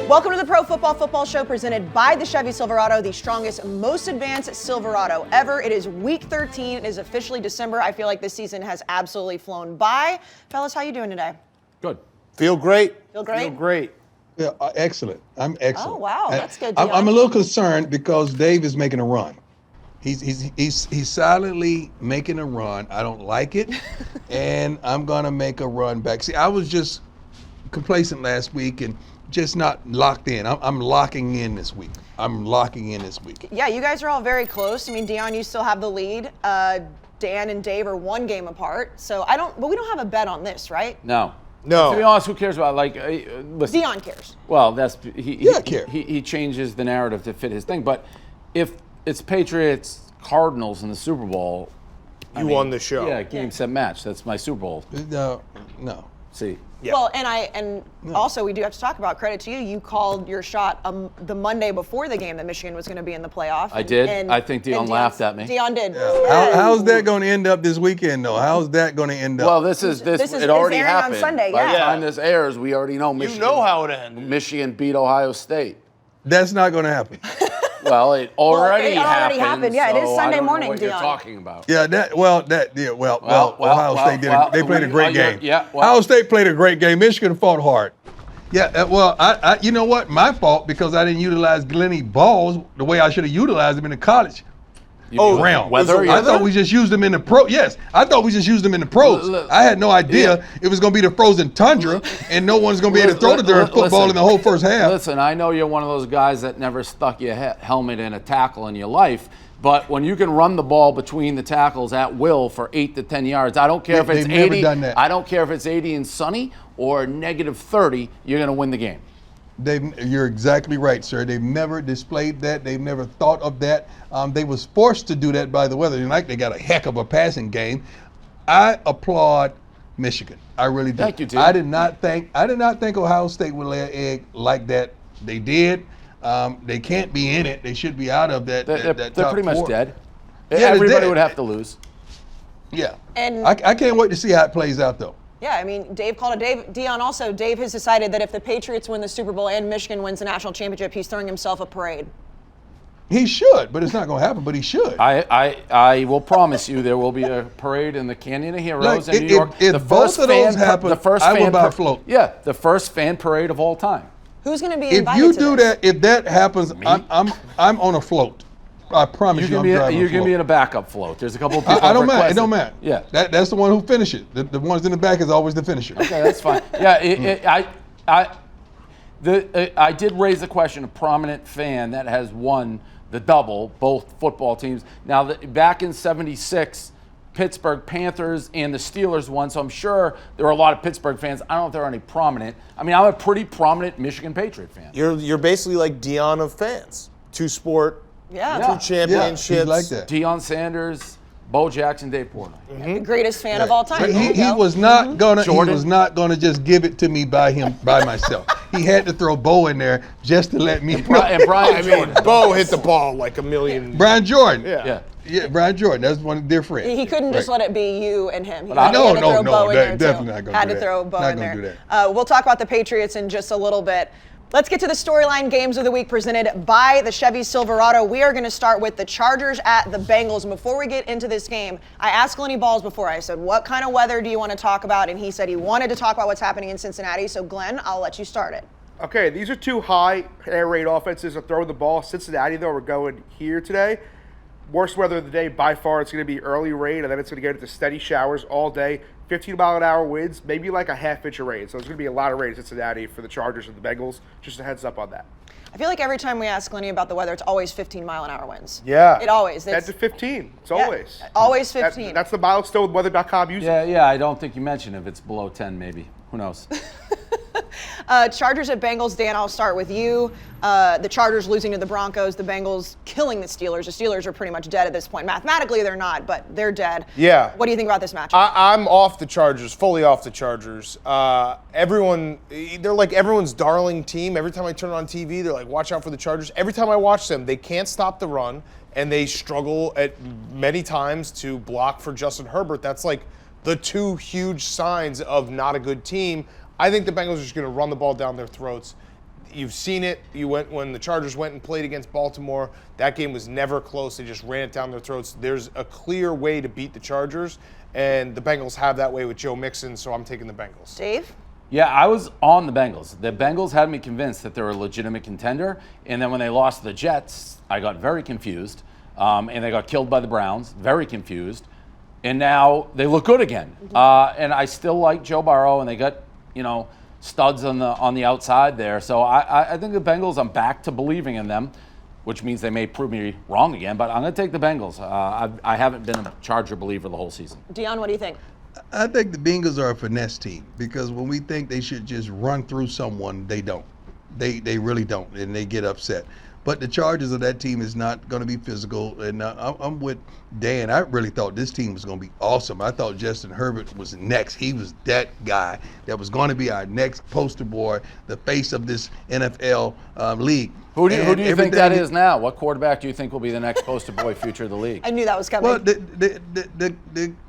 Welcome to the Pro Football Show presented by the Chevy Silverado, the strongest, most advanced Silverado ever. It is week 13. It is officially December. I feel like this season has absolutely flown by. Fellas, how you doing today? Good. Feel great. Feel great? Feel great. Yeah, excellent. I'm excellent. Oh, wow. That's good, I'm Deion. a little concerned because Dave is making a run. He's silently making a run. I don't like it, and I'm gonna make a run back. See, I was just complacent last week and just not locked in. I'm locking in this week. Yeah, you guys are all very close. I mean, Deion, you still have the lead. Dan and Dave are one game apart. So but we don't have a bet on this, right? No. No. To be honest, who cares about listen. Deion cares. Well, I care. He changes the narrative to fit his thing. But if it's Patriots Cardinals in the Super Bowl, You won the show. Yeah, game set match. That's my Super Bowl. No. See. Yeah. Well, also we do have to talk about, credit to you. You called your shot the Monday before the game that Michigan was going to be in the playoff. I did. I think Deion laughed at me. Deion did. Yeah. How's that going to end up this weekend, though? How's that going to end up? Well, this it already airing happened. on Sunday. By the Yeah. time this airs, we already know Michigan. You know how it ends. Michigan beat Ohio State. That's not going to happen. Well, it already happened. Yeah, it is so Sunday I don't morning, know what you're Deion. talking about. Yeah, Ohio State they played a great game. Yeah, Ohio State played a great game. Michigan fought hard. Yeah, I you know what? My fault because I didn't utilize Glennie balls the way I should have utilized them in the college realm. I thought we just used them in the pro. Yes, I thought we just used them in the pros. I had no idea it was going to be the frozen tundra and no one's going to be able to throw the darn football in the whole first half. Listen, I know you're one of those guys that never stuck your helmet in a tackle in your life. But when you can run the ball between the tackles at will for 8 to 10 yards, I don't care if it's 80. Never done that. I don't care if it's 80 and sunny or negative 30. You're going to win the game. You're exactly right, sir. They've never displayed that. They've never thought of that. They was forced to do that by the weather. Like they got a heck of a passing game. I applaud Michigan. I really do. Thank you, Tim. I did not think Ohio State would lay an egg like that. They did. They can't be in it. They should be out of that. They're top pretty much four. dead. Yeah, they're Everybody dead. would have to lose. Yeah. And I can't wait to see how it plays out, though. yeah, I mean, Dave called it. Deion also, Dave has decided that if the Patriots win the Super Bowl and Michigan wins the national championship, he's throwing himself a parade. He should, but it's not going to happen. But he should. I will promise you there will be a parade in the Canyon of Heroes in New York. If both of those happen, I will buy a float. Yeah, the first fan parade of all time. Who's going to be If invited you to do this? that, if that happens, I'm on a float. I promise you, I'm driving You a can float. be in a backup float. There's a couple of people. I don't mind. It requested. don't matter. Yeah. That's the one who finishes. The ones in the back is always the finisher. Okay, that's fine. Yeah, I did raise the question of prominent fan that has won the double, both football teams. Now, back in '76, Pittsburgh Panthers and the Steelers won, so I'm sure there were a lot of Pittsburgh fans. I don't know if there are any prominent. I mean, I'm a pretty prominent Michigan Patriot fan. You're basically like Deion of fans. Two-sport, Yeah. two championships. Yeah, he's like that. Deion Sanders, Bo Jackson, Dave Portnoy. The greatest fan of all time. He was not gonna just give it to me by myself. He had to throw Bo in there just to let me. And Brian Jordan. Bo hit the ball like a million. Brian Jordan. Yeah. Brian Jordan. That's one of their friends. He couldn't just let it be you and him. He But had to throw Bo in there, definitely too. not gonna Had do to that. throw Bo Not in gonna there. do that. We'll talk about the Patriots in just a little bit. Let's get to the storyline games of the week presented by the Chevy Silverado. We are going to start with the Chargers at the Bengals. And before we get into this game, I asked Glennie Balls before. I said, what kind of weather do you want to talk about? And he said he wanted to talk about what's happening in Cincinnati. So, Glenn, I'll let you start it. Okay, these are two high air raid offenses that throw the ball. Cincinnati, though, we're going here today. Worst weather of the day by far. It's going to be early rain, and then it's going to get into steady showers all day. 15-mile-an-hour winds, maybe like a half-inch of rain. So there's going to be a lot of rain in Cincinnati for the Chargers and the Bengals. Just a heads up on that. I feel like every time we ask Glennie about the weather, it's always 15-mile-an-hour winds. Yeah. It always. 10 to 15. It's Yeah, always. always 15. That's the milestone weather.com uses. Yeah, I don't think you mentioned if it's below 10 maybe. Who knows? Chargers at Bengals. Dan, I'll start with you. The Chargers losing to the Broncos. The Bengals killing the Steelers. The Steelers are pretty much dead at this point. Mathematically, they're not, but they're dead. Yeah. What do you think about this matchup? I'm off the Chargers, fully off the Chargers. They're like everyone's darling team. Every time I turn on TV, they're like, watch out for the Chargers. Every time I watch them, they can't stop the run, and they struggle at many times to block for Justin Herbert. That's like the two huge signs of not a good team. I think the Bengals are just going to run the ball down their throats. You've seen it. When the Chargers went and played against Baltimore, that game was never close. They just ran it down their throats. There's a clear way to beat the Chargers, and the Bengals have that way with Joe Mixon, so I'm taking the Bengals. Dave? Yeah, I was on the Bengals. The Bengals had me convinced that they were a legitimate contender, and then when they lost to the Jets, I got very confused, and they got killed by the Browns, very confused, and now they look good again. And I still like Joe Burrow, and they got, studs on the outside there. So I think the Bengals, I'm back to believing in them, which means they may prove me wrong again, but I'm going to take the Bengals. I haven't been a Charger believer the whole season. Deion, what do you think? I think the Bengals are a finesse team because when we think they should just run through someone, they don't. They really don't, and they get upset. But the Chargers of that team is not going to be physical, and I'm with Dan. I really thought this team was going to be awesome. I thought Justin Herbert was next. He was that guy that was going to be our next poster boy, the face of this NFL league. Who do you think that is now? What quarterback do you think will be the next poster boy future of the league? I knew that was coming. Well,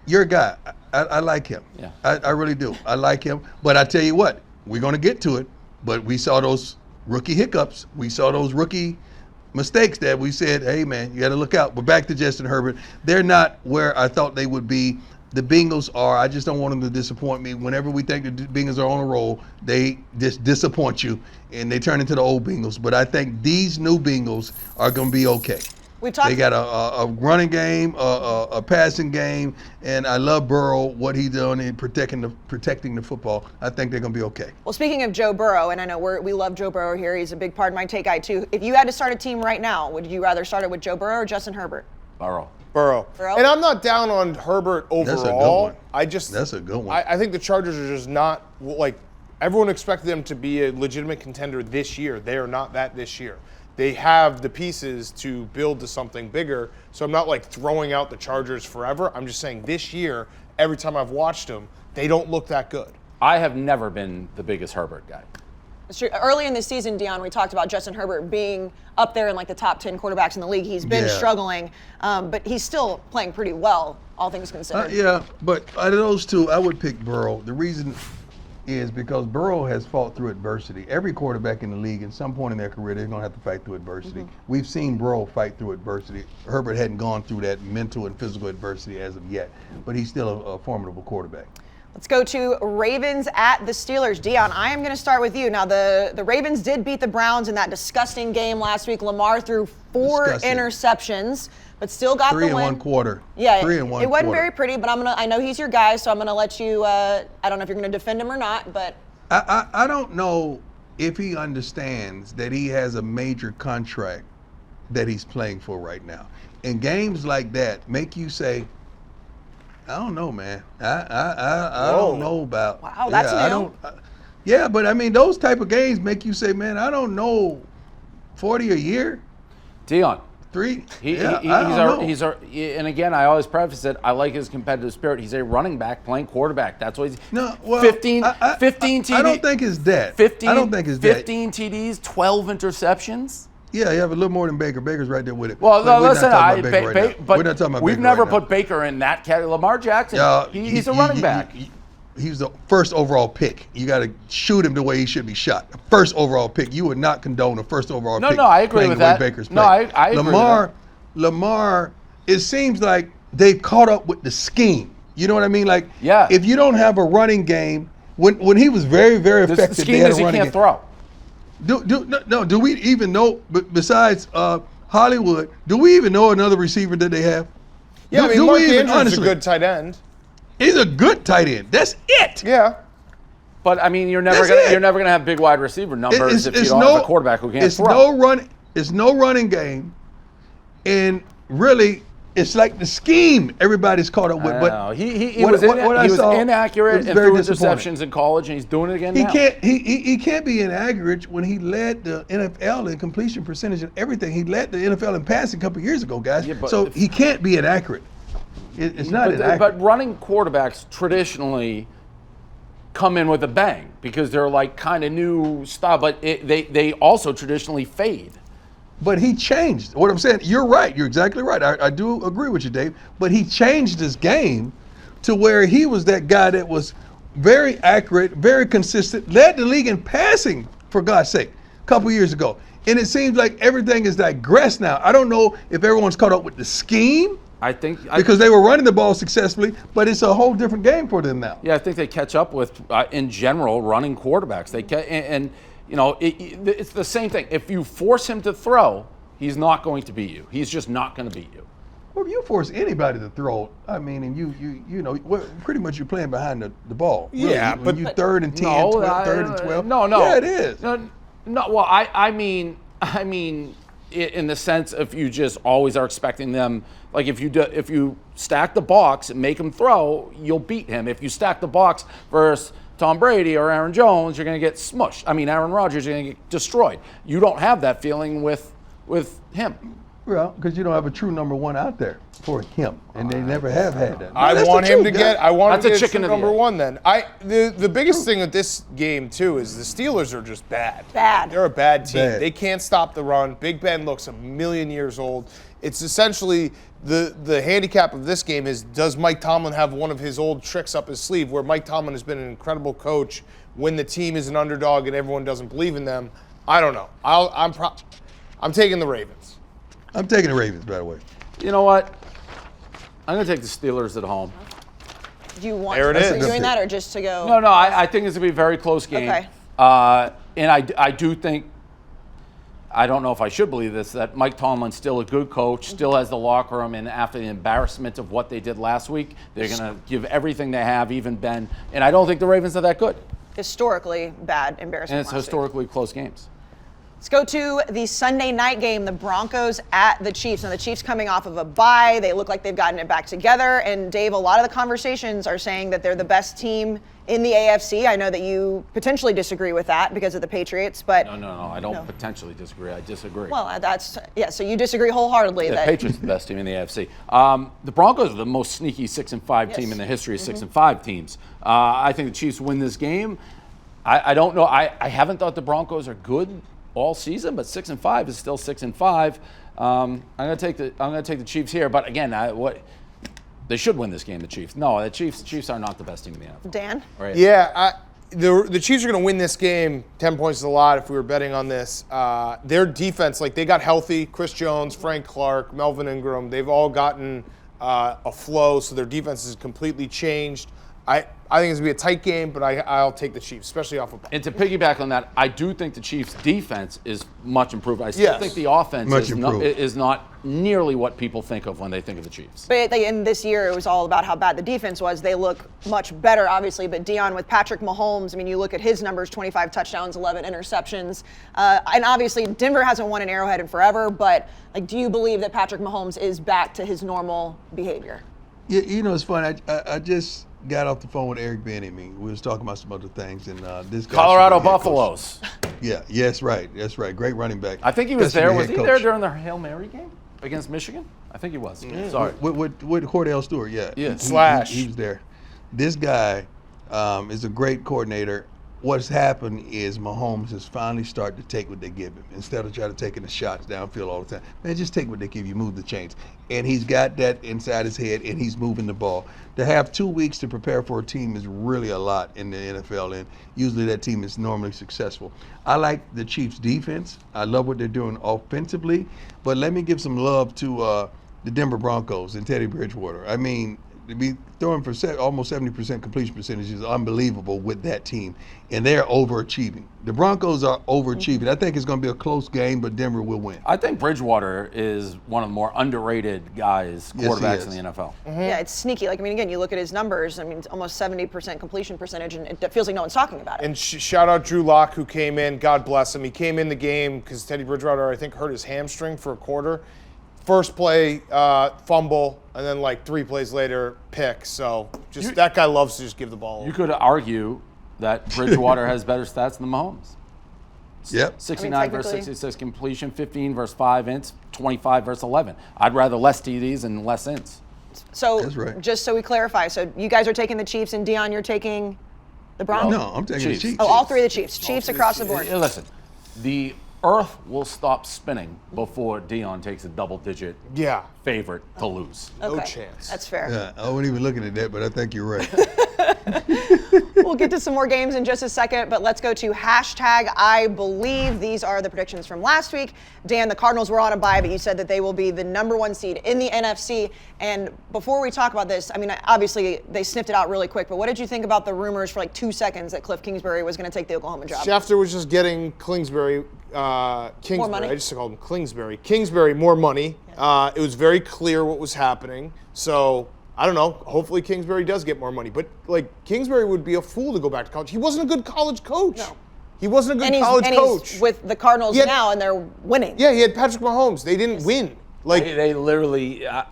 your guy, I like him. Yeah. I really do. I like him. But I tell you what, we're going to get to it. But we saw those rookie hiccups. We saw those rookie mistakes that we said, hey, man, you got to look out. But back to Justin Herbert. They're not where I thought they would be. The Bengals are. I just don't want them to disappoint me. Whenever we think the Bengals are on a roll, they just disappoint you, and they turn into the old Bengals. But I think these new Bengals are going to be okay. They got a running game, a passing game, and I love Burrow, what he's done in protecting the football. I think they're going to be okay. Well, speaking of Joe Burrow, and I know we love Joe Burrow here. He's a big part of my take guy, too. If you had to start a team right now, would you rather start it with Joe Burrow or Justin Herbert? Burrow. And I'm not down on Herbert overall. That's a good one. That's a good one. I think the Chargers are just not, like, everyone expected them to be a legitimate contender this year. They are not that this year. They have the pieces to build to something bigger. So I'm not like throwing out the Chargers forever. I'm just saying this year, every time I've watched them, they don't look that good. I have never been the biggest Herbert guy. It's true. Early in the season, Deion, we talked about Justin Herbert being up there in like the top 10 quarterbacks in the league. He's been struggling, but he's still playing pretty well, all things considered. But out of those two, I would pick Burrow. The reason is because Burrow has fought through adversity. Every quarterback in the league, at some point in their career, they're going to have to fight through adversity. Mm-hmm. We've seen Burrow fight through adversity. Herbert hadn't gone through that mental and physical adversity as of yet, but he's still a formidable quarterback. Let's go to Ravens at the Steelers. Deion, I am going to start with you. Now, the Ravens did beat the Browns in that disgusting game last week. Lamar threw 4 interceptions, but still got the win. 3 in 1 quarter. Yeah, 3 in 1 it wasn't quarter. very pretty, but I know he's your guy, so I'm going to let you, I don't know if you're going to defend him or not, but. I don't know if he understands that he has a major contract that he's playing for right now. And games like that make you say, I don't know, man. I don't know about. Wow, that's new. Yeah, but I mean, those type of games make you say, man, I don't know, 40 a year? Deion. 3? And again, I always preface it, I like his competitive spirit. He's a running back playing quarterback. That's what he's. No, well, 15 TDs. I don't think it's that. 15 TDs, 12 interceptions. Yeah, you have a little more than Baker. Baker's right there with it. Well, no, listen, we're not talking about we've Baker never right now. put Baker in that category. Lamar Jackson, he's a running back. He's the first overall pick. You got to shoot him the way he should be shot. First overall pick. You would not condone a first overall pick. No, I agree with that. Baker's no, I agree with that. Lamar, it seems like they've caught up with the scheme. You know what I mean? Like, yeah. If you don't have a running game, when he was very, very effective, the scheme is he can't throw. Do we even know, besides Hollywood, do we even know another receiver that they have? Yeah, I mean, Mark Andrews is a good tight end. He's a good tight end. That's it. Yeah. But I mean, you're never gonna have big wide receiver numbers if you don't have a quarterback who can't throw. It's no running game, and really, It's like the scheme everybody's caught up with. But he was inaccurate and threw interceptions in college, and he's doing it again now. He can't be inaccurate when he led the NFL in completion percentage and everything. He led the NFL in passing a couple years ago, guys. Yeah, so he can't be inaccurate. It's not inaccurate. But running quarterbacks traditionally come in with a bang because they're like kind of new style, but they also traditionally fade. But he changed. What I'm saying, you're right. You're exactly right. I do agree with you, Dave. But he changed his game to where he was that guy that was very accurate, very consistent, led the league in passing, for God's sake, a couple years ago. And it seems like everything is digressed now. I don't know if everyone's caught up with the scheme. Because they were running the ball successfully, but it's a whole different game for them now. Yeah, I think they catch up with, in general, running quarterbacks. It's the same thing. If you force him to throw, he's not going to beat you. He's just not going to beat you. Well, if you force anybody to throw, I mean, and you know, pretty much you're playing behind the ball. Yeah, really. But you 3rd and 10, 3rd and 12. No. Yeah, it is. No. Well, I mean, in the sense if you just always are expecting them, like if you stack the box and make him throw, you'll beat him. If you stack the box versus Tom Brady or Aaron Jones, you're going to get smushed. I mean, Aaron Rodgers, you're going to get destroyed. You don't have that feeling with him. Well, because you don't have a true number one out there for him, and they never have had that. I want him to get a true number one. Then the biggest thing with this game too is the Steelers are just bad. They're a bad team. They can't stop the run. Big Ben looks a million years old. It's essentially the handicap of this game is, does Mike Tomlin have one of his old tricks up his sleeve, where Mike Tomlin has been an incredible coach when the team is an underdog and everyone doesn't believe in them? I don't know. I'm taking the Ravens. I'm taking the Ravens, by the way. You know what? I'm going to take the Steelers at home. Do you want to be doing that or just to go? No, I think it's going to be a very close game. Okay. And I do think, I don't know if I should believe this, that Mike Tomlin's still a good coach, still has the locker room, and after the embarrassment of what they did last week, they're going to give everything they have, even Ben. And I don't think the Ravens are that good. Historically bad embarrassment. And it's historically close games. Let's go to the Sunday night game, the Broncos at the Chiefs. Now, the Chiefs coming off of a bye. They look like they've gotten it back together. And, Dave, a lot of the conversations are saying that they're the best team in the AFC. I know that you potentially disagree with that because of the Patriots, but... No. I don't potentially disagree. I disagree. Well, so you disagree wholeheartedly. The Patriots are the best team in the AFC. The Broncos are the most sneaky 6-5 team in the history of 6-5 teams. I think the Chiefs win this game. I don't know. I haven't thought the Broncos are good all season, but 6-5 is still 6-5. I'm going to take the Chiefs here, but again, they should win this game. The Chiefs. No, the Chiefs are not the best team in the NFL. Dan? Right. Yeah, the Chiefs are going to win this game. 10 points is a lot if we were betting on this. Their defense, like they got healthy. Chris Jones, Frank Clark, Melvin Ingram. They've all gotten a flow, so their defense has completely changed. I think it's going to be a tight game, but I'll take the Chiefs, especially off of. And to piggyback on that, I do think the Chiefs' defense is much improved. I still think the offense is not nearly what people think of when they think of the Chiefs. But in this year, it was all about how bad the defense was. They look much better, obviously. But Deion with Patrick Mahomes, I mean, you look at his numbers, 25 touchdowns, 11 interceptions. And obviously, Denver hasn't won an Arrowhead in forever. But do you believe that Patrick Mahomes is back to his normal behavior? Yeah, it's funny. I just got off the phone with Eric Bieniemy. We was talking about some other things, and this guy Colorado Buffaloes. Yeah, that's right. Great running back. I think he was there. Was he there during the Hail Mary game against Michigan? I think he was. Yeah. Sorry. With Cordell Stewart, yeah. He was there. This guy is a great coordinator. What's happened is Mahomes has finally started to take what they give him instead of trying to taking the shots downfield all the time. Man, just take what they give you, move the chains. And he's got that inside his head, and he's moving the ball. To have 2 weeks to prepare for a team is really a lot in the NFL, and usually that team is normally successful. I like the Chiefs' defense. I love what they're doing offensively, but let me give some love to the Denver Broncos and Teddy Bridgewater. I mean, to be throwing for almost 70% completion percentage is unbelievable with that team, and they're overachieving. The Broncos are overachieving. I think it's going to be a close game, but Denver will win. I think Bridgewater is one of the more underrated quarterbacks in the NFL. Mm-hmm. Yeah, it's sneaky. Again, you look at his numbers. I mean, it's almost 70% completion percentage, and it feels like no one's talking about it. And shout out Drew Lock, who came in. God bless him. He came in the game because Teddy Bridgewater, I think, hurt his hamstring for a quarter. first play, fumble, and then like 3 plays later, pick. So that guy loves to just give the ball away. You could argue that Bridgewater has better stats than Mahomes. Yep. 69 versus 66 completion, 15 versus 5 ints, 25 versus 11. I'd rather less TDs and less ints. So That's right. just so we clarify, so you guys are taking the Chiefs, and Deion, you're taking the Broncos? No, I'm taking the Chiefs. Oh, all three of the Chiefs. Chiefs across the board. Listen, the earth will stop spinning before Deion takes a double-digit favorite to lose. Okay. No chance. That's fair. Yeah, I wasn't even looking at that, but I think you're right. We'll get to some more games in just a second, but let's go to hashtag I believe. These are the predictions from last week. Dan, the Cardinals were on a bye, but you said that they will be the #1 seed in the NFC. And before we talk about this, I mean, obviously they sniffed it out really quick, but what did you think about the rumors for like 2 seconds that Cliff Kingsbury was going to take the Oklahoma job? Schefter was just getting Kingsbury More money? I just called him Kingsbury. Kingsbury, more money. It was very clear what was happening. So I don't know. Hopefully Kingsbury does get more money. But like Kingsbury would be a fool to go back to college. He wasn't a good college coach. No. He wasn't a good and college coach. He's with the Cardinals now, and they're winning. Yeah, he had Patrick Mahomes. They didn't win. Like They literally. I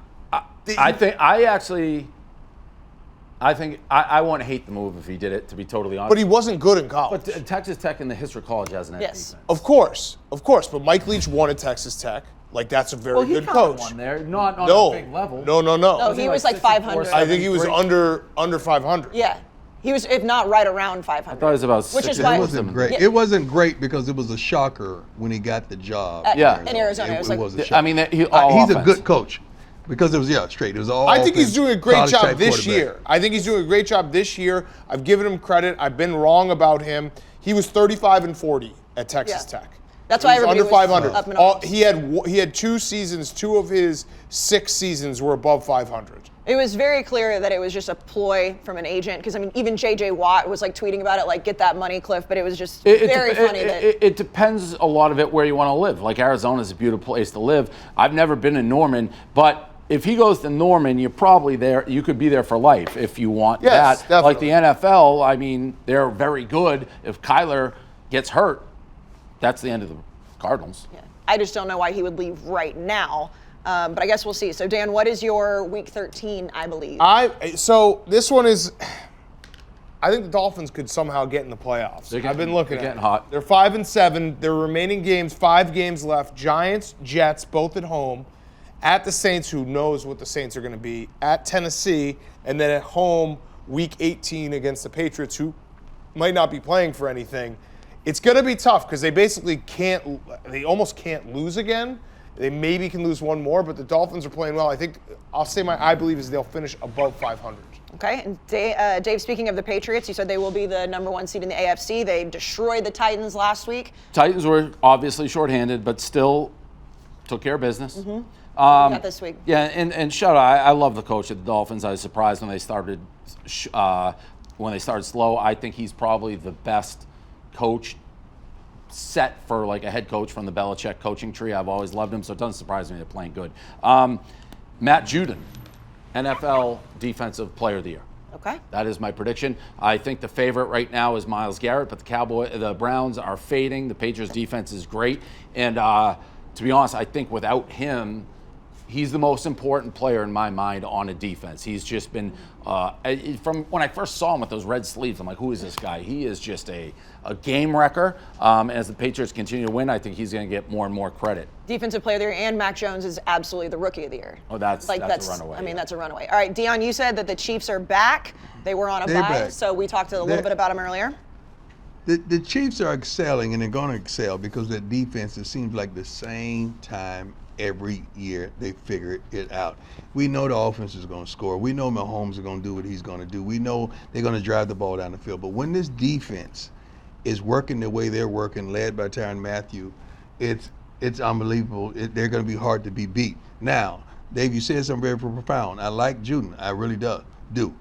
wouldn't hate the move if he did it, to be totally honest. but he wasn't good in college. But Texas Tech in the history of college hasn't had Yes. defense. Of course. But Mike Leach won at Texas Tech. Like that's a very good coach. Won there, not on No, a big level. no. No, he was like 500. I think he was under 500. Yeah. He was, if not right around 500. I thought it was about Which is 60. why It wasn't great. Yeah. It wasn't great because it was a shocker when he got the job. In Arizona. It was like, was a I shocker. mean, he's he's offense. a good coach because it was straight. It was all. I think he's doing a great college job type this quarterback. year. I think he's doing a great job this year. I've given him credit. I've been wrong about him. He was 35-40 at Texas Yeah. Tech. That's He why was everybody under was 500. up in arms. He had 2 seasons. 2 of his 6 seasons were above 500. It was very clear that it was just a ploy from an agent, because I mean, even J.J. Watt was like tweeting about it, like, get that money, Cliff. But it was just very funny. It depends a lot of it where you want to live. Like Arizona's a beautiful place to live. I've never been in Norman, but if he goes to Norman, you're probably there. You could be there for life if you want Yes, that. definitely. Like the NFL, I mean, they're very good. If Kyler gets hurt, that's the end of the Cardinals. Yeah. I just don't know why he would leave right now. But I guess we'll see. So, Dan, what is your Week 13, I believe? So this one is. I think the Dolphins could somehow get in the playoffs. I've been looking they're at getting it. hot. They're 5-7. Their remaining games, 5 games left. Giants, Jets, both at home. At the Saints, who knows what the Saints are going to be. At Tennessee, and then at home, Week 18 against the Patriots, who might not be playing for anything. It's going to be tough because they basically can't. They almost can't lose again. They maybe can lose one more, but the Dolphins are playing well. I think I'll say I believe is they'll finish above 500. Okay. And Dave, speaking of the Patriots, you said they will be the #1 seed in the AFC. They destroyed the Titans last week. Titans were obviously shorthanded, but still took care of business. Mm-hmm. Not this week. Yeah, and shout out, I love the coach of the Dolphins. I was surprised when they started slow. I think he's probably the best coach set for like a head coach from the Belichick coaching tree. I've always loved him, so it doesn't surprise me they're playing good. Matt Judon, NFL Defensive Player of the Year. Okay. That is my prediction. I think the favorite right now is Myles Garrett, but the Browns are fading. The Patriots defense is great, and to be honest, I think without him, he's the most important player in my mind on a defense. He's just been, from when I first saw him with those red sleeves, I'm like, who is this guy? He is just a game wrecker. As the Patriots continue to win, I think he's going to get more and more credit. Defensive Player of the Year, and Mac Jones is absolutely the Rookie of the Year. Oh, that's a runaway. I mean, that's a runaway. All right, Deion, you said that the Chiefs are back. They were on a They're bye, back. so we talked a little bit about them earlier. The Chiefs are excelling, and they're going to excel because their defense, it seems like the same time every year they figure it out. We know the offense is going to score. We know Mahomes is going to do what he's going to do. We know they're going to drive the ball down the field. But when this defense is working the way they're working, led by Tyrann Mathieu, it's unbelievable. They're going to be hard to be beat. Now, Dave, you said something very profound. I like Judon. I really do.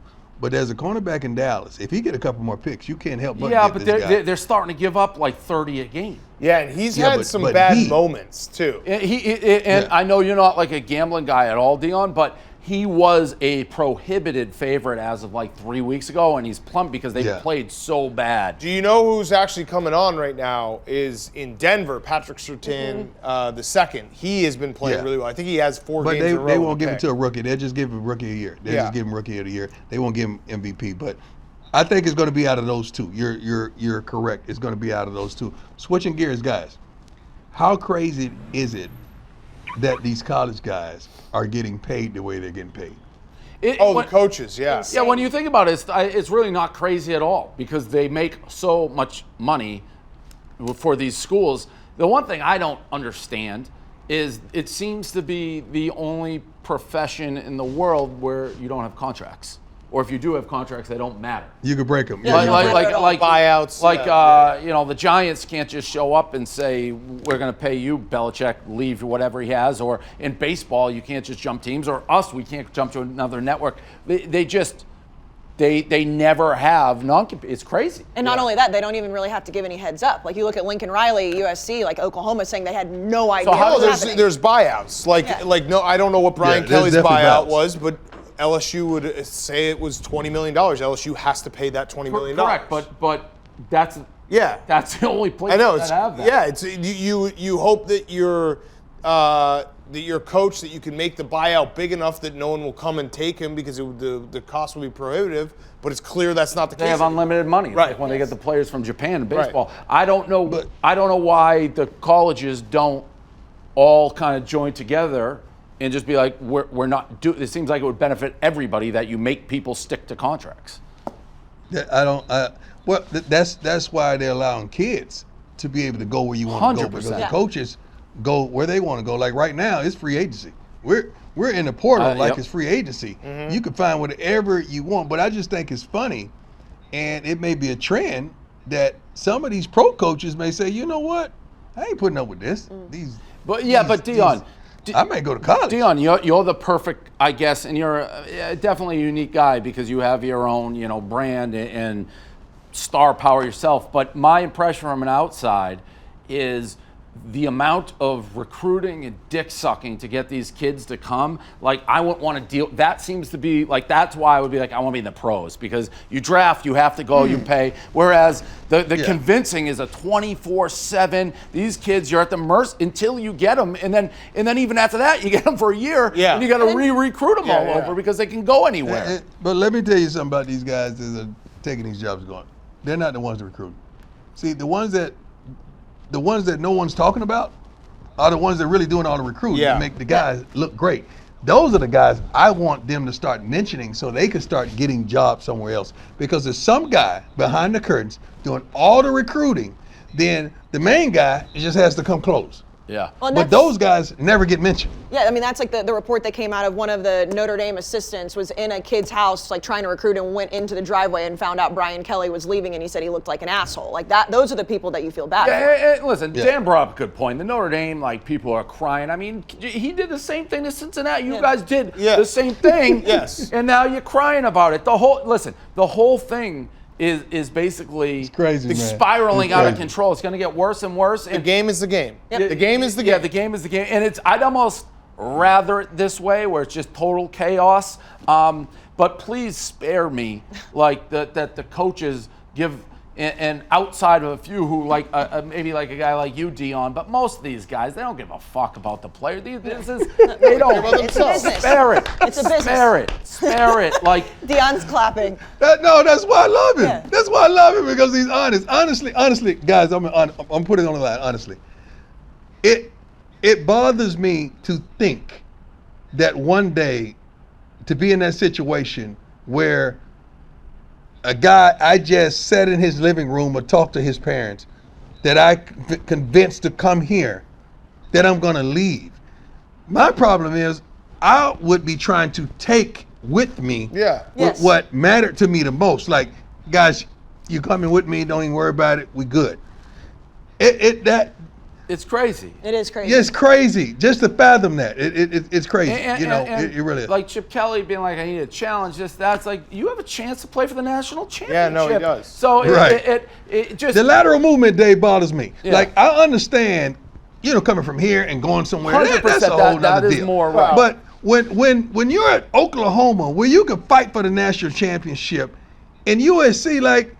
But there's a cornerback in Dallas. If he get a couple more picks, you can't help but get this guy. They're starting to give up like 30 a game. Yeah, and he's had some bad moments too. I know you're not like a gambling guy at all, Deion, but he was a prohibited favorite as of like 3 weeks ago, and he's plumped because they played so bad. Do you know who's actually coming on right now is in Denver, Patrick Surtain the second. He has been playing really well. I think he has 4 games in a row. But they won't give it to a rookie. They'll just give him rookie of the year. They'll just give him rookie of the year. They won't give him MVP. But I think it's going to be out of those two. You're correct. It's going to be out of those two. Switching gears, guys. How crazy is it that these college guys are getting paid the way they're getting paid? The coaches, yeah. Yeah, when you think about it, it's really not crazy at all because they make so much money for these schools. The one thing I don't understand is it seems to be the only profession in the world where you don't have contracts. Or if you do have contracts, they don't matter. You could break them. Like buyouts. The Giants can't just show up and say, we're going to pay you, Belichick, leave whatever he has. Or in baseball, you can't just jump teams. Or us, we can't jump to another network. They never have non-compete. It's crazy. And not only that, they don't even really have to give any heads up. Like you look at Lincoln Riley, USC, like Oklahoma saying they had no idea. So there's buyouts. I don't know what Brian Kelly's buyout was, but LSU would say it was $20 million. LSU has to pay that $20 million. Correct, but that's the only place that have that. Yeah, it's you hope that your coach, that you can make the buyout big enough that no one will come and take him because the cost will be prohibitive. But it's clear that's not the case. They have unlimited money, right? Like when they get the players from Japan in baseball. Right. I don't know why the colleges don't all kind of join together and just be like, we're not. It seems like it would benefit everybody that you make people stick to contracts. That's why they're allowing kids to be able to go where you want to go because the coaches go where they want to go. Like right now, it's free agency. We're in the portal it's free agency. You can find whatever you want, but I just think it's funny, and it may be a trend that some of these pro coaches may say, you know what, I ain't putting up with this. But Deion. I may go to college. Deion, you're the perfect, I guess, and you're definitely a unique guy because you have your own, brand and star power yourself. But my impression from an outside is the amount of recruiting and dick sucking to get these kids to come. Like, I wouldn't want to deal. That seems to be like, that's why I would be like, I want to be in the pros because you draft, you have to go, you pay. Whereas the convincing is a 24/7. These kids, you're at the mercy until you get them, and then even after that, you get them for a year, and you got to re-recruit them all over because they can go anywhere. But let me tell you something about these guys that are taking these jobs going. They're not the ones to recruit. See, the ones that no one's talking about are the ones that are really doing all the recruiting to make the guys look great. Those are the guys I want them to start mentioning so they can start getting jobs somewhere else. Because there's some guy behind the curtains doing all the recruiting, then the main guy just has to come close. Yeah. Well, but those guys never get mentioned. Yeah, I mean, that's like the report that came out of one of the Notre Dame assistants was in a kid's house, like trying to recruit and went into the driveway and found out Brian Kelly was leaving and he said he looked like an asshole. Like that, those are the people that you feel bad for. Listen, Dan brought up a good point. The Notre Dame, people are crying. I mean, he did the same thing to Cincinnati. You guys did the same thing. And now you're crying about it. The whole thing is basically crazy, spiraling out of control. It's going to get worse and worse. The game is the game. The game is the game. Yeah, the game is the game. And I'd almost rather it this way where it's just total chaos. But please spare me that the coaches give, and outside of a few who maybe like a guy like you, Deion, but most of these guys, they don't give a fuck about the player. They don't. It's a business. Spare it. It's a business. Spare it. Deion's clapping. That's why I love him. Yeah. That's why I love him because he's honest. Honestly, guys, I'm putting it on the line. Honestly, it bothers me to think that one day to be in that situation where a guy I just sat in his living room or talked to his parents that I convinced to come here, that I'm going to leave. My problem is I would be trying to take with me what mattered to me the most. Like, guys, you coming with me, don't even worry about it, we good. It's crazy. It is crazy. Yeah, it's crazy. Just to fathom that, it's crazy. It really is. Like Chip Kelly being like, I need a challenge. That's like, you have a chance to play for the national championship. Yeah, no, he does. So it just the lateral movement, Dave, bothers me. Yeah. Like, I understand, coming from here and going somewhere. 100%. That's a whole other deal. More right. But when you're at Oklahoma, where you can fight for the national championship, and USC, like,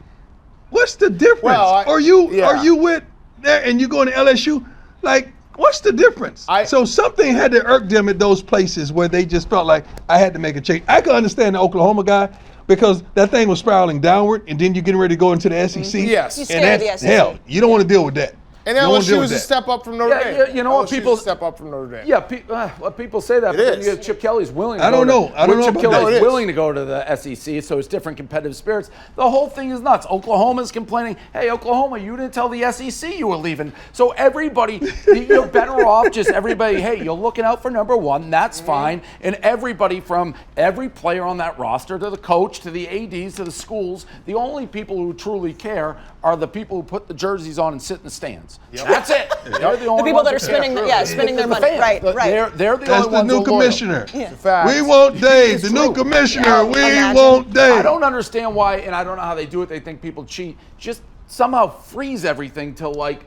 what's the difference? Well, are you with there and you going to LSU? Like, what's the difference? So something had to irk them at those places where they just felt like I had to make a change. I can understand the Oklahoma guy because that thing was spiraling downward, and then you're getting ready to go into the SEC. Yes. You And scared that's the SEC. hell. You don't want to deal with that. And You don't wanna LSU deal was with a that. step up from Notre Dame. You know what LSU people was a step up from Notre Dame. Yeah, people say that. It But is. then Chip Kelly's willing. To I don't know. I don't know Chip about that. Kelly's No, it is. willing to go to the SEC, so it's different competitive spirits. The whole thing is nuts. Oklahoma's complaining, hey, Oklahoma, you didn't tell the SEC you were leaving. So everybody, you're better off just everybody, hey, you're looking out for number one, that's fine. And everybody from every player on that roster to the coach to the ADs to the schools, the only people who truly care are the people who put the jerseys on and sit in the stands. That's it. They're the only The people ones that are spending, spending their the money. fans. Right. They're the That's only the ones new who are loyal. commissioner. Fact. We want Dave, It's the new true. commissioner. Yeah, We imagine. want Dave. I don't understand why, and I don't know how they do it. They think people cheat. Just somehow freeze everything till like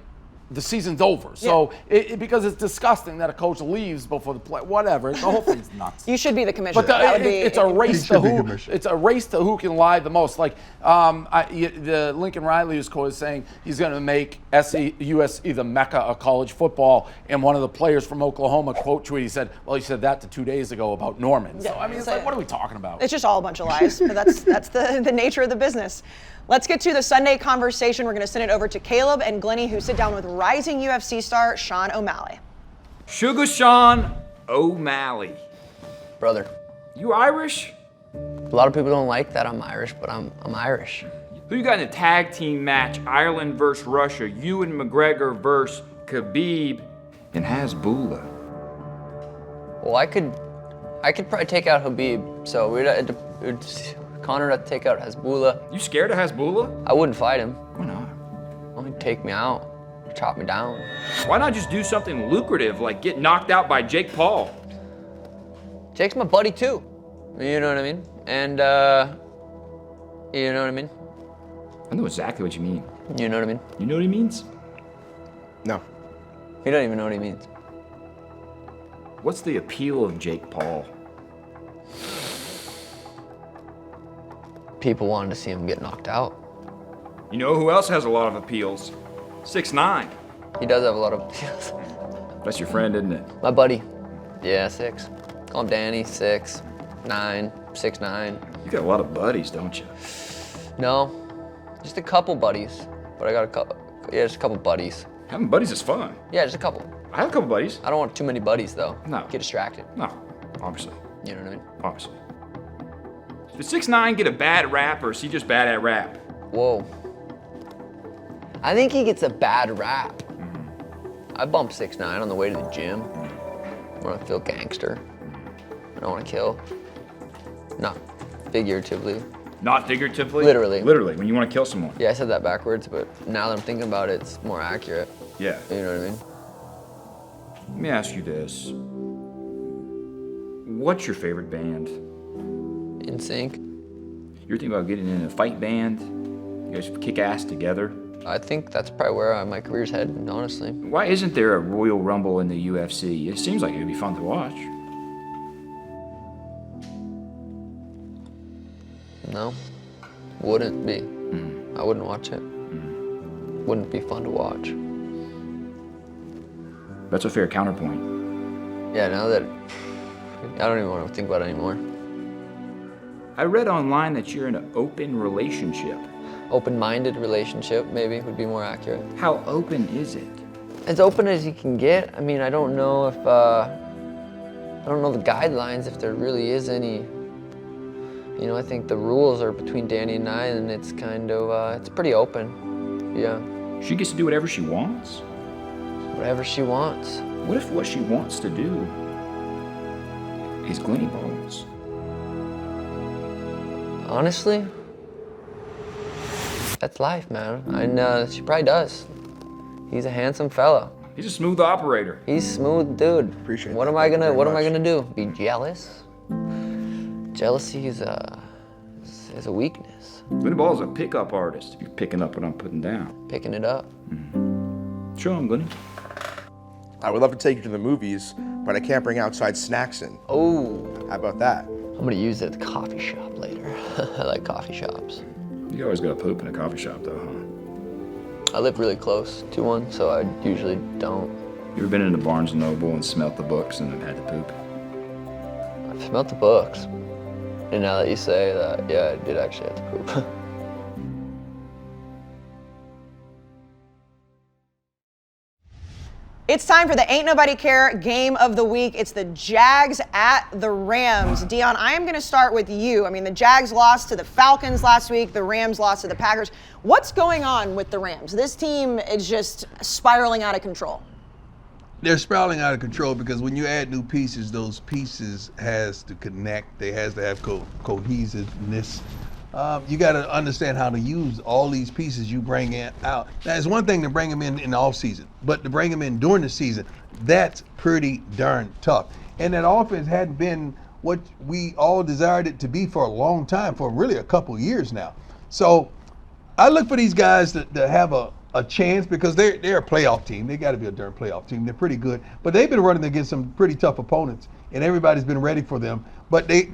the season's over. So because it's disgusting that a coach leaves before the play. Whatever. The whole thing's nuts. You should be the commissioner. But That would be, it's a race He to should be who. commissioner. It's a race to who can lie the most. Like the Lincoln Riley's quote is saying he's going to make USC the mecca of college football. And one of the players from Oklahoma quote tweet, he said, "Well, he said that 2 days ago about Norman." So I mean, it's like, what are we talking about? It's just all a bunch of lies, but that's the nature of the business. Let's get to the Sunday conversation. We're going to send it over to Caleb and Glennie, who sit down with rising UFC star Sean O'Malley. Sugar Sean O'Malley. Brother, You Irish? a lot of people don't like that I'm Irish, but I'm Irish. Who you got in a tag team match? Ireland versus Russia. Ewan McGregor versus Khabib and Hasbulla. Well, I could probably take out Habib, so Connor would have to take out Hasbulla. You scared of Hasbulla? I wouldn't fight him. Why not? He'd take me out, chop me down. Why not just do something lucrative like get knocked out by Jake Paul? Jake's my buddy too. You know what I mean? And you know what I mean? I know exactly what you mean. You know what I mean? You know what he means? No. You don't even know what he means. What's the appeal of Jake Paul? People wanted to see him get knocked out. You know who else has a lot of appeals? 6'9". He does have a lot of That's your friend, isn't it? My buddy. Yeah, 6. Call him Danny, 6'9", 6'9". You got a lot of buddies, don't you? No, just a couple buddies. But I got a couple, just a couple buddies. Having buddies is fun. Yeah, just a couple. I have a couple buddies. I don't want too many buddies though. No. Get distracted. No, obviously. You know what I mean? Obviously. Does 6'9" get a bad rap, or is he just bad at rap? Whoa. I think he gets a bad rap. I bump 6'9" on the way to the gym. I want to feel gangster. I don't want to kill. Not figuratively. Not figuratively? Literally. Literally, when you want to kill someone. Yeah, I said that backwards, but now that I'm thinking about it, it's more accurate. Yeah. You know what I mean? Let me ask you this. What's your favorite band? In sync. You're thinking about getting in a fight band? You guys kick ass together? I think that's probably where my career's headed, honestly. Why isn't there a Royal Rumble in the UFC? It seems like it would be fun to watch. No, wouldn't be. I wouldn't watch it. Wouldn't be fun to watch. That's a fair counterpoint. Yeah, now that I don't even want to think about it anymore. I read online that you're in an open relationship. Open-minded relationship, maybe, would be more accurate. How open is it? As open as you can get. I mean, I don't know if, I don't know the guidelines, if there really is any. You know, I think the rules are between Danny and I, and it's kind of, it's pretty open. Yeah, She gets to do whatever she wants. whatever she wants. What if what she wants to do is Glennie Balls? Honestly, that's life, man. And she probably does. He's a handsome fella. He's a smooth operator. He's smooth, dude. Appreciate What that. am I gonna Thank you What very am I much. gonna do? Be jealous? Jealousy is a weakness. Glennie Balls is a pickup artist. You're picking up what I'm putting down. Picking it up. Show him, Glennie. I would love to take you to the movies, but I can't bring outside snacks in. Oh, How about that? I'm gonna use it at the coffee shop later. I like coffee shops. You always gotta poop in a coffee shop, though, huh? I live really close to one, so I usually don't. You ever been into Barnes & Noble and smelt the books and have had to poop? I've smelled the books. And now that you say that, yeah, I did actually have to poop. It's time for the Ain't Nobody Care game of the week. It's the Jags at the Rams. Deion, I am going to start with you. I mean, the Jags lost to the Falcons last week. The Rams lost to the Packers. What's going on with the Rams? This team is just spiraling out of control. They're spiraling out of control because when you add new pieces, those pieces has to connect. They has to have cohesiveness. You got to understand how to use all these pieces you bring in out. Now, it's one thing to bring them in the offseason, but to bring them in during the season, that's pretty darn tough. And that offense hadn't been what we all desired it to be for a long time, for really a couple of years now. So I look for these guys to have a chance because they're a playoff team. They got to be a darn playoff team. They're pretty good, but they've been running against some pretty tough opponents, and everybody's been ready for them. But the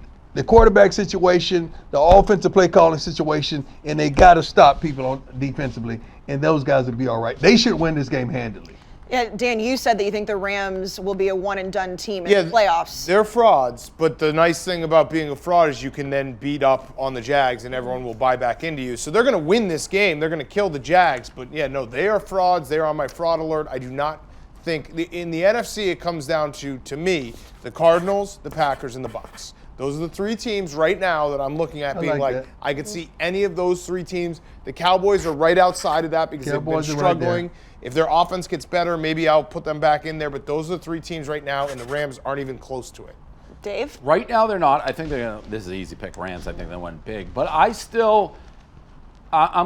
quarterback situation, the offensive play calling situation, and they got to stop people on defensively, and those guys will be all right. They should win this game handily. Yeah, Dan, you said that you think the Rams will be a one-and-done team in the playoffs. They're frauds, but the nice thing about being a fraud is you can then beat up on the Jags and everyone will buy back into you. So they're going to win this game. They're going to kill the Jags. But, yeah, no, they are frauds. They are on my fraud alert. I do not think – in the NFC it comes down to me, the Cardinals, the Packers, and the Bucs. Those are the three teams right now that I'm looking at being like I could see any of those three teams. The Cowboys are right outside of that because they've been struggling. If their offense gets better, maybe I'll put them back in there. But those are the three teams right now, and the Rams aren't even close to it. Dave? Right now they're not. I think this is an easy pick. Rams, I think they went big. But I'm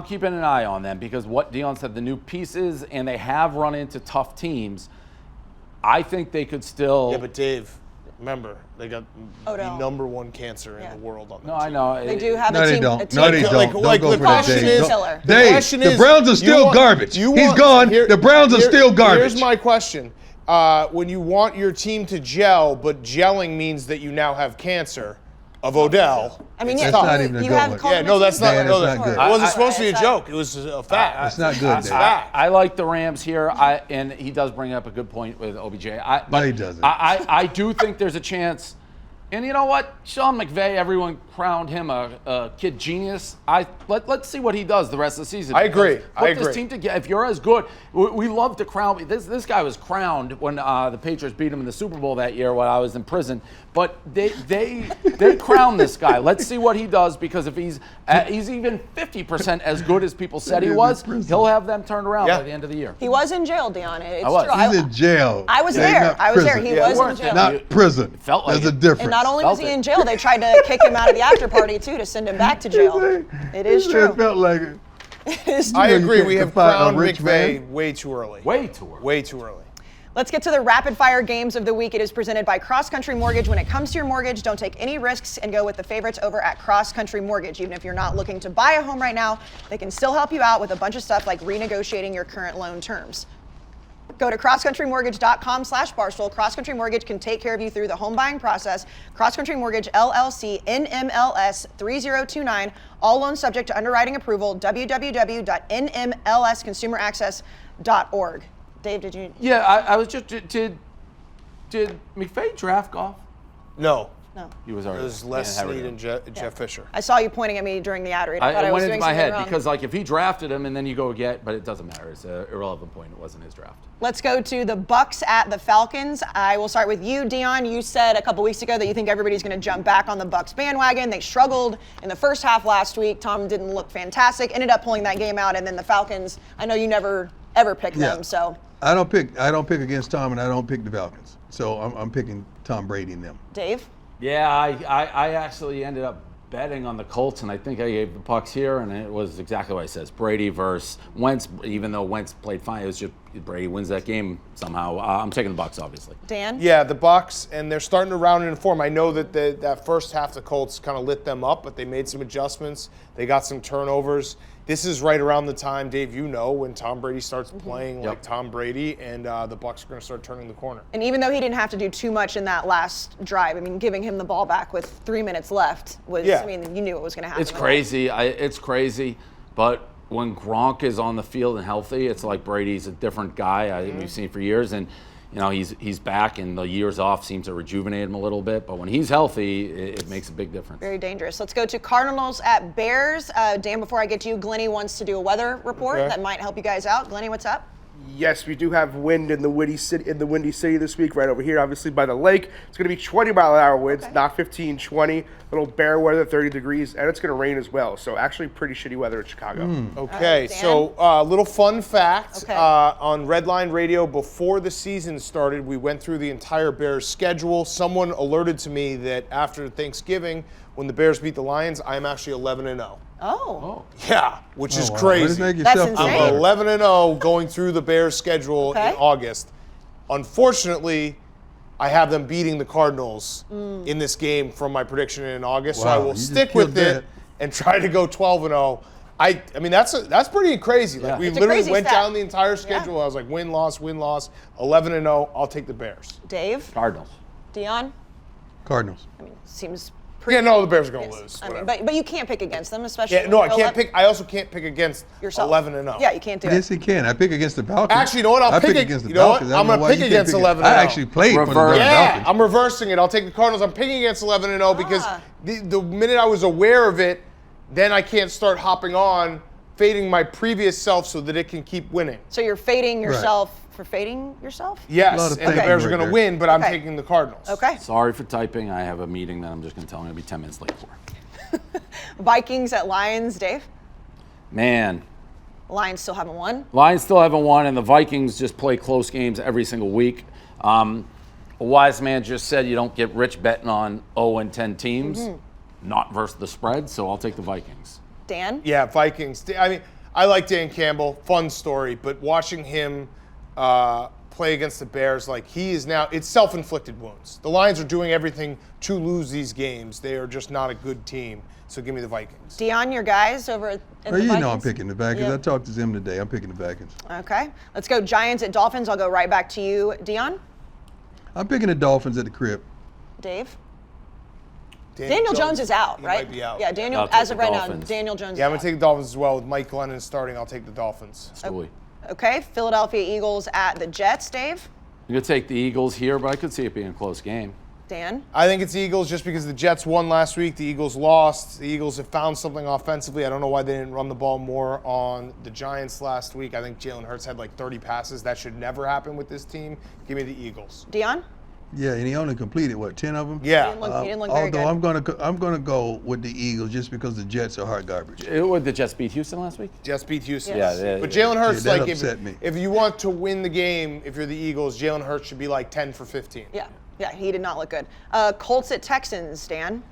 keeping an eye on them because what Deion said, the new pieces, and they have run into tough teams. I think they could still. Yeah, but Dave, remember, they got the #1 cancer in the world on that team. I know. They do have a team. No, they don't. Like Don't the go for that, question Dave. is, Dave, the Browns are still garbage. He's gone. The Browns are still garbage. Here's my question. When you want your team to gel, but gelling means that you now have cancer of Odell. I mean, That's not even a good one. Yeah, no, that's not. Dan, No, that's not good. It wasn't supposed to be a joke. It was a fact. It's not good, Dave. I like the Rams here, and he does bring up a good point with OBJ. No, he doesn't. I do think there's a chance. And you know what? Sean McVay, everyone crowned him a kid genius. Let's see what he does the rest of the season. I agree. Put this team together. If you're as good, we love to crown. This guy was crowned when the Patriots beat him in the Super Bowl that year when I was in prison. But they crowned this guy. Let's see what he does because if he's even 50% as good as people said he was, he'll have them turned around by the end of the year. He was in jail, Deion. It's I was. true. He's in jail. I was there. I was there. He was in jail. Not prison. It felt like There's a it. difference. And not only was he in jail, they tried to kick him out of the after party too to send him back to jail. It is true. It felt like it. It is true. I agree. We have crowned rich McVay man. way too early. Way too early. Way too early. Let's get to the rapid fire games of the week. It is presented by Cross Country Mortgage. When it comes to your mortgage, don't take any risks and go with the favorites over at Cross Country Mortgage. Even if you're not looking to buy a home right now, they can still help you out with a bunch of stuff like renegotiating your current loan terms. Go to crosscountrymortgage.com/Barstool. Cross Country Mortgage can take care of you through the home buying process. Cross Country Mortgage, LLC, NMLS 3029. All loans subject to underwriting approval. www.nmlsconsumeraccess.org. Dave, did you? Yeah, I was just did McVay draft golf? No. No. He was It already. was Les Snead and Jeff Fisher. I saw you pointing at me during the ad read. I thought I It was went doing into my something head wrong. because like if he drafted him and then you go but it doesn't matter. It's an irrelevant point. It wasn't his draft. Let's go to the Bucs at the Falcons. I will start with you, Deion. You said a couple weeks ago that you think everybody's going to jump back on the Bucs bandwagon. They struggled in the first half last week. Tom didn't look fantastic. Ended up pulling that game out, and then the Falcons. I know you never ever pick them, so. I don't pick against Tom, and I don't pick the Falcons. So I'm picking Tom Brady and them. Dave? Yeah, I actually ended up betting on the Colts, and I think I gave the Bucs here, and it was exactly what it says. Brady versus Wentz, even though Wentz played fine, it was just Brady wins that game somehow. I'm taking the Bucs, obviously. Dan? Yeah, the Bucs, and they're starting to round into form. I know that that first half the Colts kind of lit them up, but they made some adjustments. They got some turnovers. This is right around the time, Dave, when Tom Brady starts playing like Tom Brady, and the Bucs are going to start turning the corner. And even though he didn't have to do too much in that last drive, I mean, giving him the ball back with 3 minutes left was, I mean, you knew it was going to happen. It's crazy. It's crazy. But when Gronk is on the field and healthy, it's like Brady's a different guy. We've seen for years. And, he's back, and the years off seem to rejuvenate him a little bit. But when he's healthy, it makes a big difference. Very dangerous. Let's go to Cardinals at Bears. Dan, before I get to you, Glennie wants to do a weather report that might help you guys out. Glennie, what's up? Yes, we do have wind in the windy city this week, right over here, obviously by the lake. It's going to be 20-mile-an-hour winds, not 15, 20. Little bear weather, 30 degrees, and it's going to rain as well. So actually pretty shitty weather in Chicago. Okay, so a little fun fact. On Redline Radio, before the season started, we went through the entire Bears schedule. Someone alerted to me that after Thanksgiving, when the Bears beat the Lions, I'm actually 11-0. Oh. Yeah, which is crazy. That's insane. I'm 11-0 going through the Bears schedule in August. Unfortunately, I have them beating the Cardinals in this game from my prediction in August, so I will stick with it and try to go 12-0. I mean that's pretty crazy. Like we literally went down the entire schedule. I was like win loss, 11-0. I'll take the Bears. Dave? Cardinals. Dion? Cardinals. I mean, seems Yeah, no, the Bears are going to lose. I mean, but you can't pick against them, especially. Yeah, no, I can't pick. I also can't pick against yourself. 11-0. Yeah, you can't do Yes, it. he can. I pick against the Falcons. Actually, you know what? I pick against the Falcons. I'm going to pick against 11-0. I actually played for the Reverse. Falcons. I'm reversing it. I'll take the Cardinals. I'm picking against 11-0 because the minute I was aware of it, then I can't start hopping on, fading my previous self so that it can keep winning. So you're fading yourself for fading yourself? Yes, and the Bears are going to win, but I'm taking the Cardinals. Okay. Sorry for typing. I have a meeting that I'm just going to tell him I'll be 10 minutes late for. Vikings at Lions, Dave? Man. Lions still haven't won. Lions still haven't won, and the Vikings just play close games every single week. A wise man just said you don't get rich betting on 0-10 teams, not versus the spread, so I'll take the Vikings. Dan? Yeah, Vikings. I mean, I like Dan Campbell. Fun story, but watching him play against the Bears, like he is now, it's self-inflicted wounds. The Lions are doing everything to lose these games. They are just not a good team. So give me the Vikings. Dion, your guys over at the Well, you Vikings? know I'm picking the Vikings. Yeah. I talked to them today. I'm picking the Vikings. Okay. Let's go Giants at Dolphins. I'll go right back to you, Dion. I'm picking the Dolphins at the crib. Dave? Daniel Jones is out, right? Might be out. Yeah, Daniel, I'll take as of the right Dolphins. now, Daniel Jones Yeah, I'm is going to take the Dolphins as well. With Mike Glennon starting, I'll take the Dolphins. Stewie. out. Okay. Philadelphia Eagles at the Jets, Dave? I'm going to take the Eagles here, but I could see it being a close game. Dan? I think it's Eagles just because the Jets won last week. The Eagles lost. The Eagles have found something offensively. I don't know why they didn't run the ball more on the Giants last week. I think Jalen Hurts had like 30 passes. That should never happen with this team. Give me the Eagles. Dion? Yeah, and he only completed, 10 of them? Yeah. He didn't look very Although good. I'm gonna go with the Eagles just because the Jets are hot garbage. Would the Jets beat Houston last week? Just beat Houston. Yes. Yeah, But Jalen Hurts, that like, upset me. if you want to win the game, if you're the Eagles, Jalen Hurts should be like 10 for 15. Yeah, he did not look good. Colts at Texans, Dan?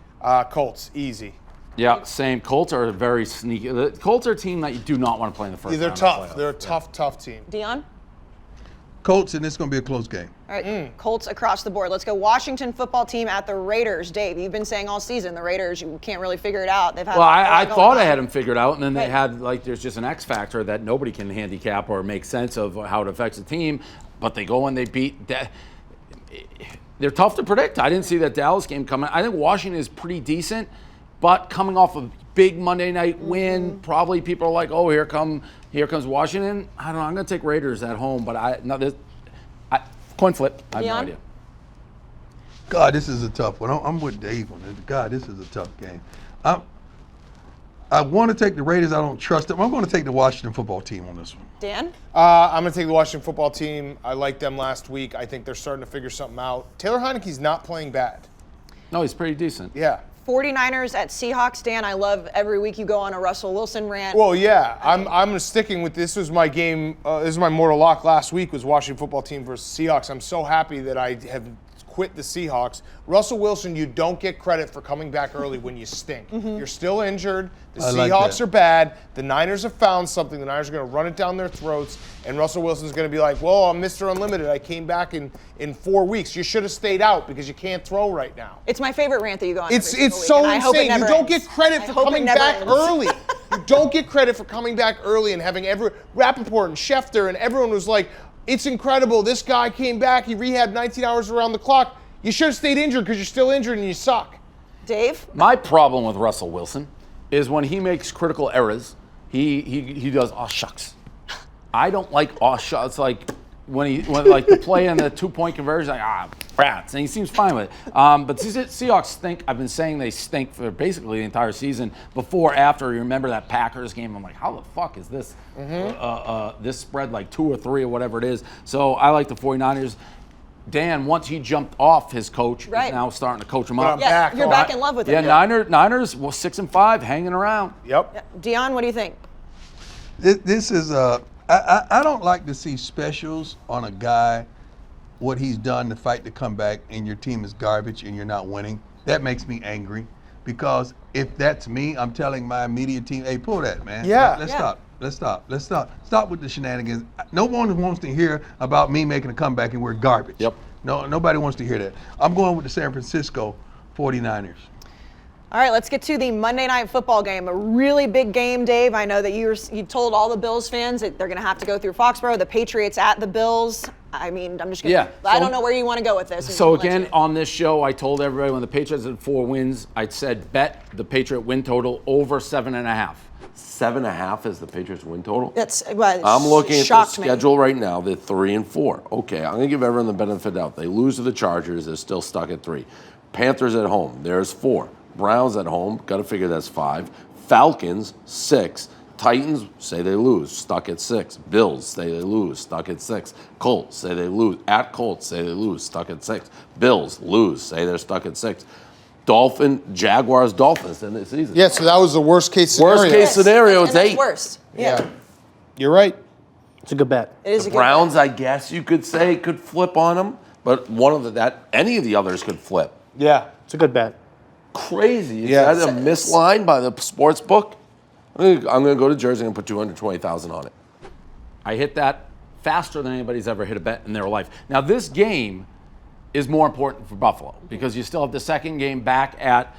Colts, easy. Yeah, same. Colts are very sneaky. The Colts are a team that you do not want to play in the first Yeah, they're round of tough. the They're a playoffs. tough team. Dion? Colts, and it's gonna be a close game. All right, Colts across the board. Let's go Washington football team at the Raiders. Dave, you've been saying all season the Raiders, you can't really figure it out. They've had Well, a I lot going thought I on. had them figured out, and then they Right. had, there's just an X factor that nobody can handicap or make sense of how it affects the team. But they go and they beat that. They're tough to predict. I didn't see that Dallas game coming. I think Washington is pretty decent, but coming off a big Monday night win, probably people are like, oh, here comes Washington. I don't know. I'm going to take Raiders at home, but coin flip. I have no Dion? idea. God, this is a tough one. I'm with Dave on this. God, this is a tough game. I want to take the Raiders. I don't trust them. I'm going to take the Washington football team on this one. Dan? I'm going to take the Washington football team. I liked them last week. I think they're starting to figure something out. Taylor Heineke's not playing bad. No, he's pretty decent. Yeah. 49ers at Seahawks. Dan, I love every week you go on a Russell Wilson rant. Well, yeah. I'm sticking with this. Was my game. This is my mortal lock last week. Was Washington football team versus Seahawks. I'm so happy that I have quit the Seahawks. Russell Wilson, you don't get credit for coming back early when you stink. You're still injured. The Seahawks are bad. The Niners have found something. The Niners are going to run it down their throats. And Russell Wilson's going to be like, well, I'm Mr. Unlimited. I came back in 4 weeks. You should have stayed out because you can't throw right now. It's my favorite rant that you go on. It's so insane. You don't get credit for coming back early. You don't get credit for coming back early and having Rappaport and Schefter and everyone was like, it's incredible. This guy came back. He rehabbed 19 hours around the clock. You should have stayed injured because you're still injured and you suck. Dave? My problem with Russell Wilson is when he makes critical errors, he does, oh, shucks. I don't like, oh, shucks. It's like when the play and the 2-point conversion, like, brats. And he seems fine with it. But the Seahawks stink. I've been saying they stink for basically the entire season. Before, after, you remember that Packers game? I'm like, how the fuck is this? This spread like 2 or 3 or whatever it is. So I like the 49ers. Dan, once he jumped off his coach, is now starting to coach him up. Yeah, you're back in love with him. Yeah, Niners, well, 6-5, hanging around. Yep. Deion, what do you think? This is I don't like to see specials on a guy, what he's done to fight to come back, and your team is garbage and you're not winning. That makes me angry because if that's me, I'm telling my immediate team, hey, pull that, man. Let's stop. Let's stop. Stop with the shenanigans. No one wants to hear about me making a comeback and we're garbage. Yep. No, nobody wants to hear that. I'm going with the San Francisco 49ers. All right, let's get to the Monday Night Football game. A really big game, Dave. I know that you told all the Bills fans that they're going to have to go through Foxborough. The Patriots at the Bills. I mean, I'm just going to I don't know where you want to go with this. So again, on this show, I told everybody when the Patriots had 4 wins, I said bet the Patriot win total over 7.5. 7.5 is the Patriots win total? I'm looking at the schedule right now. They're 3-4. Okay, I'm going to give everyone the benefit of the doubt. They lose to the Chargers. They're still stuck at 3. Panthers at home. There's 4. Browns at home. Got to figure that's 5. Falcons, 6. Titans, say they lose, stuck at 6. Bills, say they lose, stuck at 6. Colts, say they lose. At Colts, say they lose, stuck at 6. Bills, lose, say they're stuck at 6. Jaguars, Dolphins in this season. Yeah, so that was the worst case scenario. Worst case scenario, it's 8. Worst. Yeah. You're right. It's a good bet. It is the Browns, I guess you could say, could flip on them, but any of the others could flip. Yeah, it's a good bet. Crazy. Is that a misline by the sports book? I'm going to go to Jersey and put $220,000 on it. I hit that faster than anybody's ever hit a bet in their life. Now, this game is more important for Buffalo because you still have the second game back at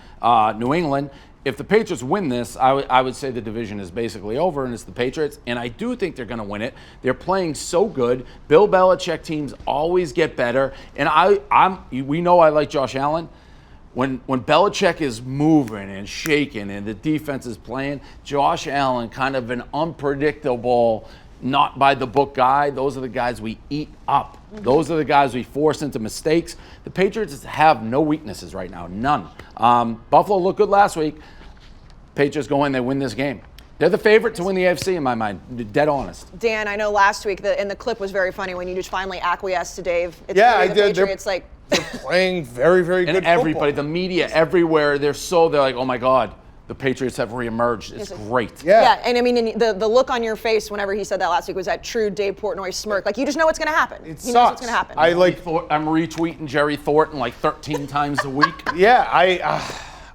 New England. If the Patriots win this, I would say the division is basically over, and it's the Patriots. And I do think they're going to win it. They're playing so good. Bill Belichick teams always get better. And we know I like Josh Allen. When Belichick is moving and shaking and the defense is playing, Josh Allen, kind of an unpredictable, not by the book guy, those are the guys we eat up. Those are the guys we force into mistakes. The Patriots have no weaknesses right now, none. Buffalo looked good last week. Patriots go in, they win this game. They're the favorite to win the AFC in my mind, dead honest. Dan, I know last week, and the clip was very funny when you just finally acquiesced to Dave. I did. Patriots, they're playing very, very good and everybody, football. the media, everywhere, they're like, oh my God, the Patriots have reemerged. It's great. Yeah, and I mean, the look on your face whenever he said that last week was that true Dave Portnoy smirk. Like, you just know what's going to happen. It knows sucks. what's going to happen. I'm retweeting Jerry Thornton like 13 times a week. Yeah,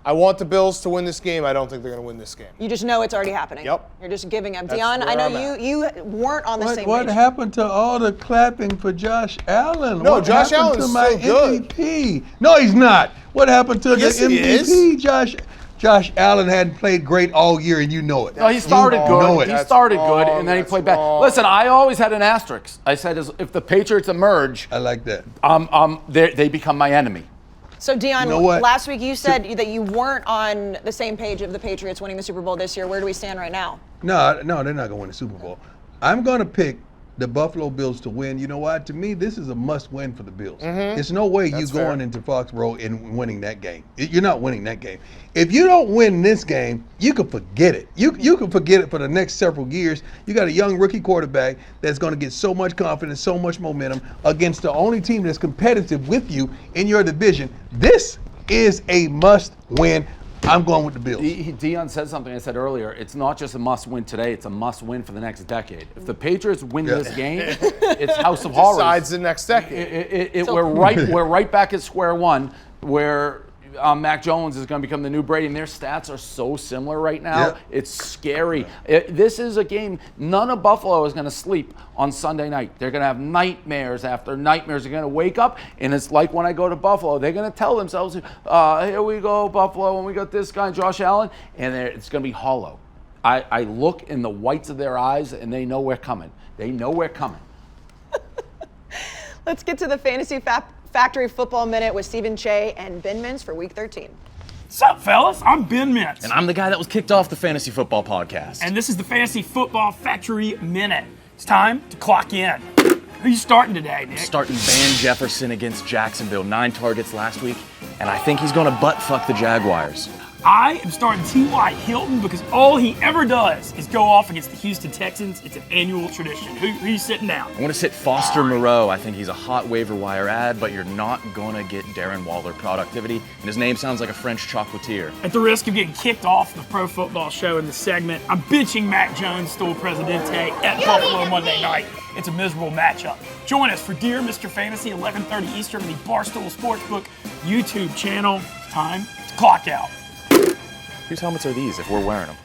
I want the Bills to win this game. I don't think they're going to win this game. You just know it's already happening. Yep. You're just giving up. That's Deion, I know where you weren't on the same page. What happened to all the clapping for Josh Allen? No, what Josh happened Allen's to my still MVP? No, he's not. What happened to Yes, the he MVP? Josh Allen hadn't played great all year, and you know it. No, he started good. He started good, and then he played bad. wrong. Listen, I always had an asterisk. I said, if the Patriots emerge, I like that. they become my enemy. So, Deion, You know what? last week you said that you weren't on the same page of the Patriots winning the Super Bowl this year. Where do we stand right now? No, they're not going to win the Super Bowl. I'm going to pick the Buffalo Bills to win. You know why? To me, this is a must-win for the Bills. There's no way you going into Foxborough and winning that game. You're not winning that game. If you don't win this game, you can forget it. You can forget it for the next several years. You got a young rookie quarterback that's going to get so much confidence, so much momentum against the only team that's competitive with you in your division. This is a must-win I'm going with the Bills. Deion said something I said earlier. It's not just a must-win today. It's a must-win for the next decade. If the Patriots win this game, it's House of Horrors. Decides the next decade. We're right back at square one where Mac Jones is going to become the new Brady, and their stats are so similar right now. Yep. It's scary. This is a game. None of Buffalo is going to sleep on Sunday night. They're going to have nightmares after nightmares. They're going to wake up, and it's like when I go to Buffalo. They're going to tell themselves, here we go, Buffalo, and we got this guy, Josh Allen, and it's going to be hollow. I look in the whites of their eyes, and they know we're coming. They know we're coming. Let's get to the Fantasy Factory Football Minute with Stephen Che and Ben Mintz for Week 13. What's up, fellas? I'm Ben Mintz. And I'm the guy that was kicked off the Fantasy Football Podcast. And this is the Fantasy Football Factory Minute. It's time to clock in. Who you starting today, Nick? Starting Van Jefferson against Jacksonville. 9 targets last week, and I think he's going to butt-fuck the Jaguars. I am starting T.Y. Hilton because all he ever does is go off against the Houston Texans. It's an annual tradition. Who are you sitting down? I'm going to sit Foster Moreau. I think he's a hot waiver wire ad, but you're not going to get Darren Waller productivity, and his name sounds like a French chocolatier. At the risk of getting kicked off the Pro Football Show in this segment, I'm benching Mac Jones, Stool Presidente, at Buffalo Monday night. It's a miserable matchup. Join us for Dear Mr. Fantasy, 11:30 Eastern, on the Barstool Sportsbook YouTube channel. It's time to clock out. Whose helmets are these if we're wearing them?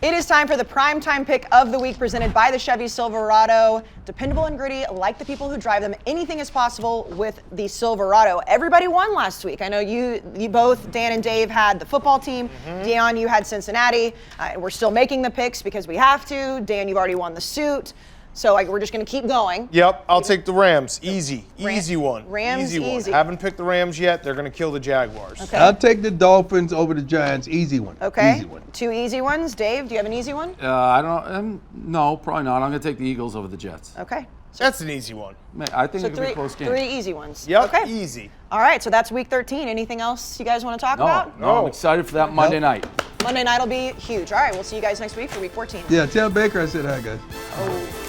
It is time for the primetime pick of the week presented by the Chevy Silverado. Dependable and gritty, like the people who drive them. Anything is possible with the Silverado. Everybody won last week. I know you both, Dan and Dave, had the football team. Deion, you had Cincinnati. We're still making the picks because we have to. Dan, you've already won the suit. So we're just going to keep going. Yep, I'll take the Rams. Easy one. Rams, easy. Haven't picked the Rams yet. They're going to kill the Jaguars. Okay. I'll take the Dolphins over the Giants. Easy one. Okay. Easy one. 2 easy ones. Dave, do you have an easy one? I don't. No, probably not. I'm going to take the Eagles over the Jets. Okay. That's an easy one. I think So it could be a close game. 3 easy ones. Yep, Okay. easy. All right, so that's week 13. Anything else you guys want to talk about? No, I'm excited for that Monday night. Monday night will be huge. All right, we'll see you guys next week for week 14. Yeah, tell Baker I said hi, guys. Oh.